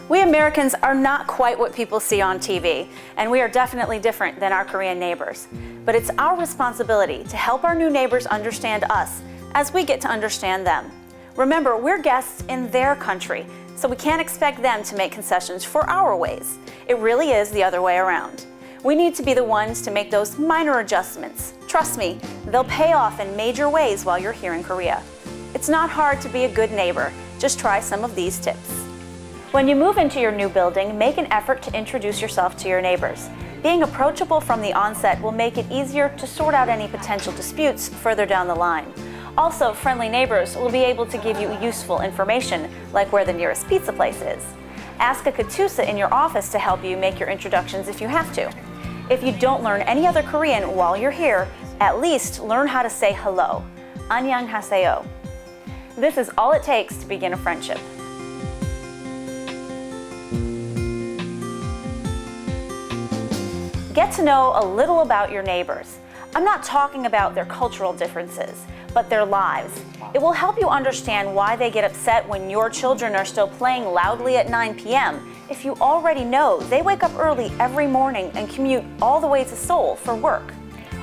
We Americans are not quite what people see on TV, and we are definitely different than our Korean neighbors. But it's our responsibility to help our new neighbors understand us as we get to understand them. Remember, we're guests in their country, so we can't expect them to make concessions for our ways. It really is the other way around. We need to be the ones to make those minor adjustments. Trust me, they'll pay off in major ways while you're here in Korea. It's not hard to be a good neighbor. Just try some of these tips. When you move into your new building, make an effort to introduce yourself to your neighbors. Being approachable from the onset will make it easier to sort out any potential disputes further down the line. Also, friendly neighbors will be able to give you useful information, like where the nearest pizza place is. Ask a katusa in your office to help you make your introductions if you have to. If you don't learn any other Korean while you're here, at least learn how to say hello. 안녕하세요. This is all it takes to begin a friendship. Get to know a little about your neighbors. I'm not talking about their cultural differences, but their lives. It will help you understand why they get upset when your children are still playing loudly at 9 p.m. if you already know they wake up early every morning and commute all the way to Seoul for work.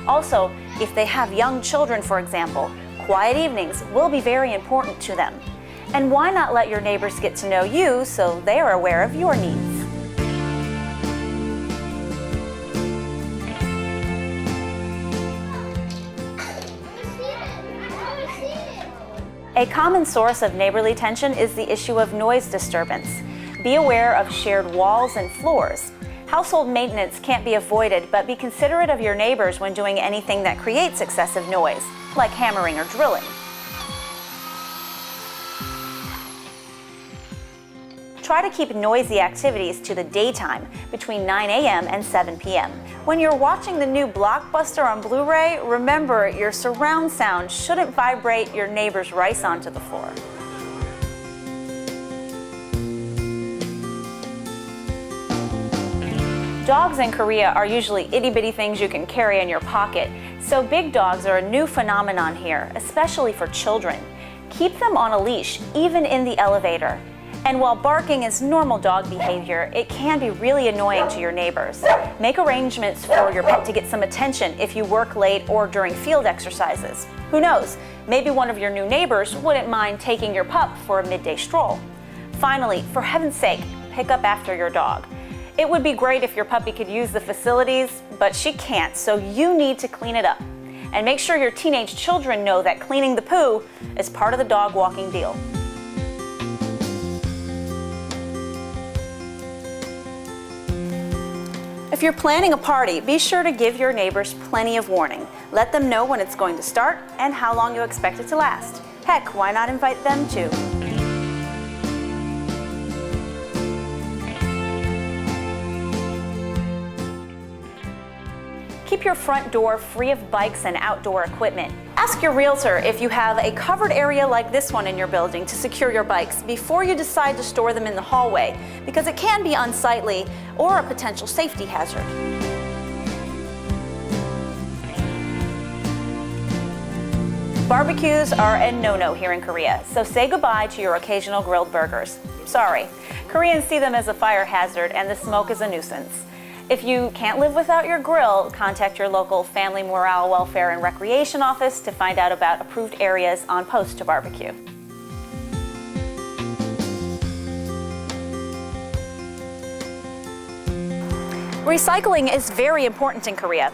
Also, if they have young children, for example, quiet evenings will be very important to them. And why not let your neighbors get to know you so they are aware of your needs? A common source of neighborly tension is the issue of noise disturbance. Be aware of shared walls and floors. Household maintenance can't be avoided, but be considerate of your neighbors when doing anything that creates excessive noise, like hammering or drilling. Try to keep noisy activities to the daytime, between 9 a.m. and 7 p.m. When you're watching the new Blockbuster on Blu-ray, remember your surround sound shouldn't vibrate your neighbor's rice onto the floor. Dogs in Korea are usually itty-bitty things you can carry in your pocket, so big dogs are a new phenomenon here, especially for children. Keep them on a leash, even in the elevator. And while barking is normal dog behavior, it can be really annoying to your neighbors. Make arrangements for your pet to get some attention if you work late or during field exercises. Who knows, maybe one of your new neighbors wouldn't mind taking your pup for a midday stroll. Finally, for heaven's sake, pick up after your dog. It would be great if your puppy could use the facilities, but she can't, so you need to clean it up. And make sure your teenage children know that cleaning the poo is part of the dog walking deal. If you're planning a party, be sure to give your neighbors plenty of warning. Let them know when it's going to start and how long you expect it to last. Heck, why not invite them too? Keep your front door free of bikes and outdoor equipment. Ask your realtor if you have a covered area like this one in your building to secure your bikes before you decide to store them in the hallway, because it can be unsightly or a potential safety hazard. Barbecues are a no-no here in Korea, so say goodbye to your occasional grilled burgers. Sorry, Koreans see them as a fire hazard and the smoke is a nuisance. If you can't live without your grill, contact your local Family Morale, Welfare, and Recreation office to find out about approved areas on post to barbecue. Recycling is very important in Korea.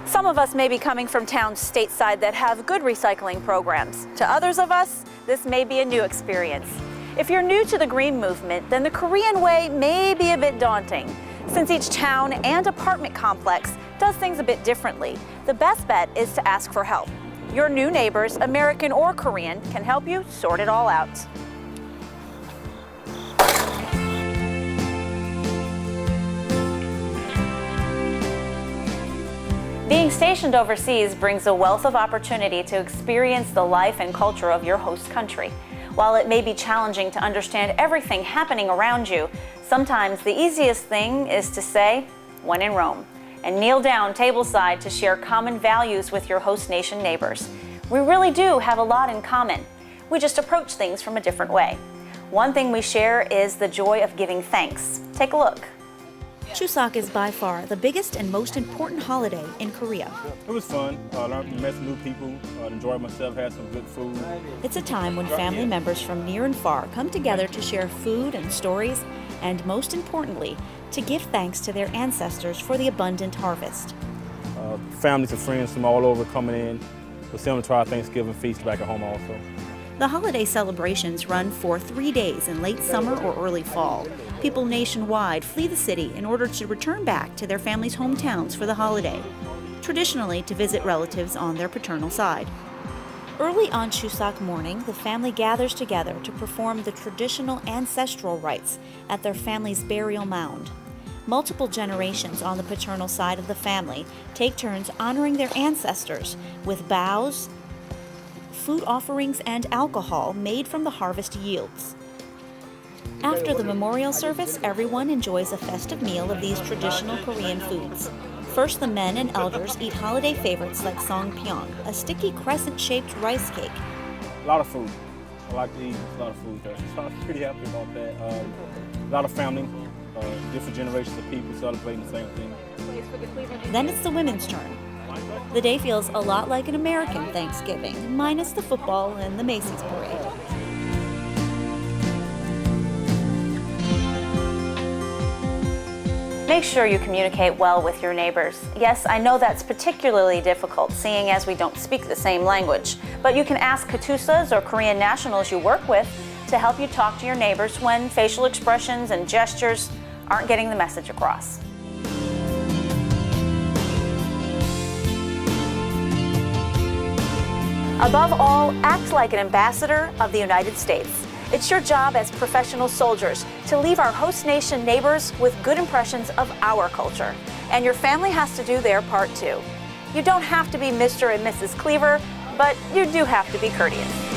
Some of us may be coming from towns stateside that have good recycling programs. To others of us, this may be a new experience. If you're new to the green movement, then the Korean way may be a bit daunting. Since each town and apartment complex does things a bit differently, the best bet is to ask for help. Your new neighbors, American or Korean, can help you sort it all out. Being stationed overseas brings a wealth of opportunity to experience the life and culture of your host country. While it may be challenging to understand everything happening around you, sometimes the easiest thing is to say, when in Rome, and kneel down tableside to share common values with your host nation neighbors. We really do have a lot in common. We just approach things from a different way. One thing we share is the joy of giving thanks. Take a look. Chuseok is by far the biggest and most important holiday in Korea. It was fun. Learned, met some new people, enjoyed myself, had some good food. It's a time when family members from near and far come together to share food and stories, and most importantly, to give thanks to their ancestors for the abundant harvest. Families and friends from all over coming in. We're similar to our Thanksgiving feast back at home also. The holiday celebrations run for 3 days in late summer or early fall. People nationwide flee the city in order to return back to their families' hometowns for the holiday, traditionally to visit relatives on their paternal side. Early on Chuseok morning, the family gathers together to perform the traditional ancestral rites at their family's burial mound. Multiple generations on the paternal side of the family take turns honoring their ancestors with bows, food offerings, and alcohol made from the harvest yields. After the memorial service, everyone enjoys a festive meal of these traditional Korean foods. First, the men and elders eat holiday favorites like songpyeong, a sticky crescent-shaped rice cake. A lot of food. I like to eat a lot of food. So I'm pretty happy about that. A lot of family, different generations of people celebrating the same thing. Then it's the women's turn. The day feels a lot like an American Thanksgiving, minus the football and the Macy's parade. Make sure you communicate well with your neighbors. Yes, I know that's particularly difficult, seeing as we don't speak the same language. But you can ask Katusas or Korean nationals you work with to help you talk to your neighbors when facial expressions and gestures aren't getting the message across. Above all, act like an ambassador of the United States. It's your job as professional soldiers to leave our host nation neighbors with good impressions of our culture. And your family has to do their part too. You don't have to be Mr. and Mrs. Cleaver, but you do have to be courteous.